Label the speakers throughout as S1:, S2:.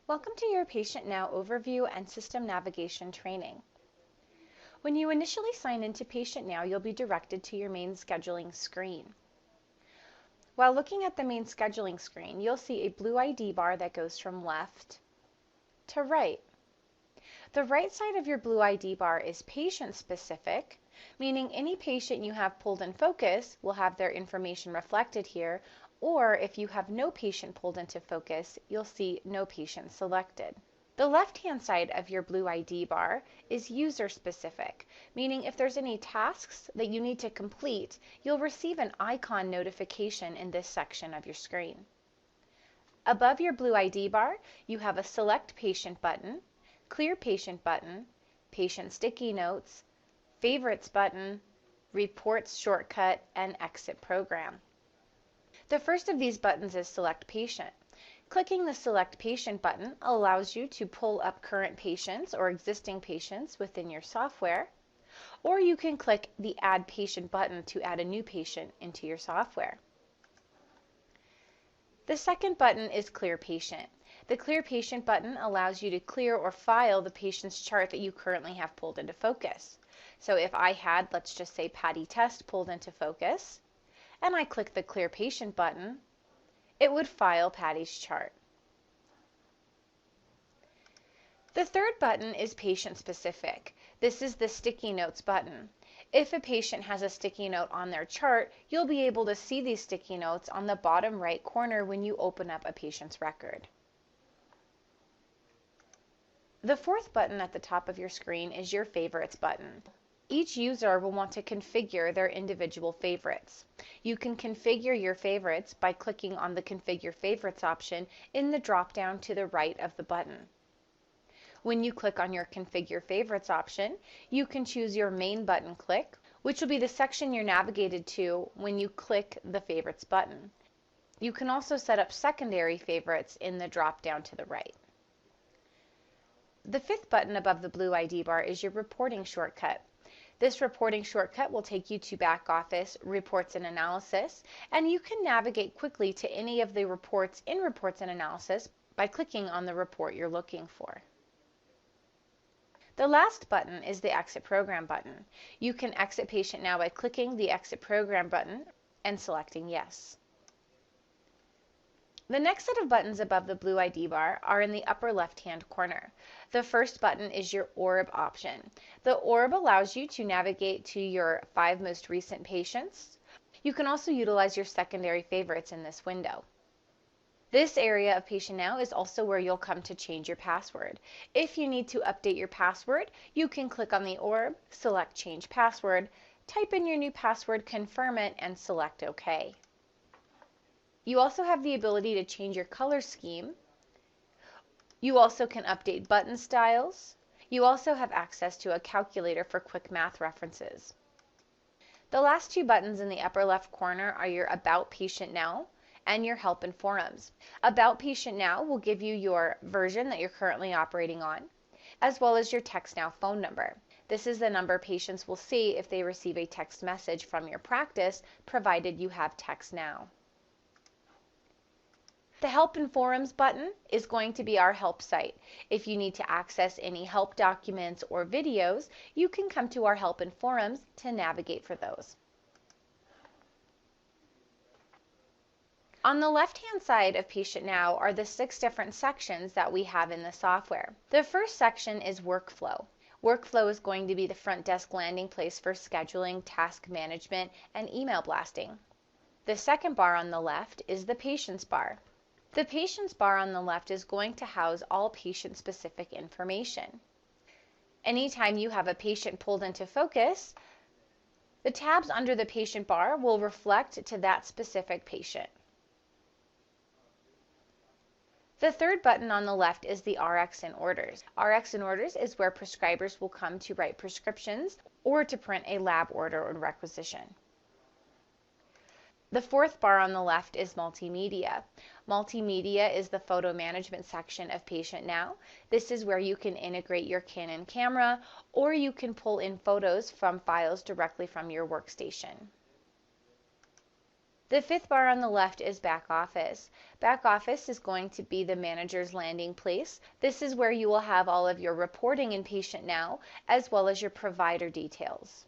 S1: Welcome to your PatientNOW overview and system navigation training. When you initially sign into PatientNOW, you'll be directed to your main scheduling screen. While looking at the main scheduling screen, you'll see a blue ID bar that goes from left to right. The right side of your blue ID bar is patient-specific, meaning any patient you have pulled in focus will have their information reflected here, or if you have no patient pulled into focus, you'll see no patient selected. The left-hand side of your blue ID bar is user-specific, meaning if there's any tasks that you need to complete, you'll receive an icon notification in this section of your screen. Above your blue ID bar, you have a Select Patient button, Clear Patient button, Patient Sticky Notes, Favorites button, Reports shortcut, and Exit Program. The first of these buttons is Select Patient. Clicking the Select Patient button allows you to pull up current patients or existing patients within your software, or you can click the Add Patient button to add a new patient into your software. The second button is Clear Patient. The Clear Patient button allows you to clear or file the patient's chart that you currently have pulled into focus. So if I had, let's just say, Patty Test pulled into focus, and I click the Clear Patient button, it would file Patty's chart. The third button is Patient Specific. This is the Sticky Notes button. If a patient has a sticky note on their chart, you'll be able to see these sticky notes on the bottom right corner when you open up a patient's record. The fourth button at the top of your screen is your Favorites button. Each user will want to configure their individual favorites. You can configure your favorites by clicking on the Configure Favorites option in the drop-down to the right of the button. When you click on your Configure Favorites option, you can choose your main button click, which will be the section you're navigated to when you click the Favorites button. You can also set up secondary favorites in the drop-down to the right. The fifth button above the blue ID bar is your Reporting shortcut. This reporting shortcut will take you to back office, reports and analysis, and you can navigate quickly to any of the reports in reports and analysis by clicking on the report you're looking for. The last button is the Exit Program button. You can exit PatientNOW by clicking the Exit Program button and selecting Yes. The next set of buttons above the blue ID bar are in the upper left-hand corner. The first button is your Orb option. The Orb allows you to navigate to your 5 most recent patients. You can also utilize your secondary favorites in this window. This area of PatientNOW is also where you'll come to change your password. If you need to update your password, you can click on the Orb, select Change Password, type in your new password, confirm it, and select OK. You also have the ability to change your color scheme. You also can update button styles. You also have access to a calculator for quick math references. The last two buttons in the upper left corner are your About PatientNOW and your Help and Forums. About PatientNOW will give you your version that you're currently operating on, as well as your TextNOW phone number. This is the number patients will see if they receive a text message from your practice, provided you have TextNOW. The Help and Forums button is going to be our help site. If you need to access any help documents or videos, you can come to our Help and Forums to navigate for those. On the left-hand side of PatientNOW are the 6 different sections that we have in the software. The first section is Workflow. Workflow is going to be the front desk landing place for scheduling, task management, and email blasting. The second bar on the left is the Patients bar. The Patients bar on the left is going to house all patient-specific information. Anytime you have a patient pulled into focus, the tabs under the Patient bar will reflect to that specific patient. The third button on the left is the RX and Orders. RX and Orders is where prescribers will come to write prescriptions or to print a lab order or requisition. The fourth bar on the left is Multimedia. Multimedia is the photo management section of PatientNOW. This is where you can integrate your Canon camera, or you can pull in photos from files directly from your workstation. The fifth bar on the left is back office. Back office is going to be the manager's landing place. This is where you will have all of your reporting in PatientNOW, as well as your provider details.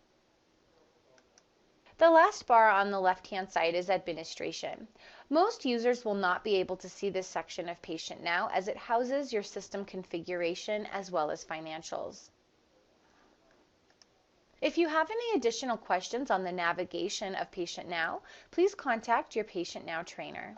S1: The last bar on the left-hand side is administration. Most users will not be able to see this section of PatientNOW as it houses your system configuration as well as financials. If you have any additional questions on the navigation of PatientNOW, please contact your PatientNOW trainer.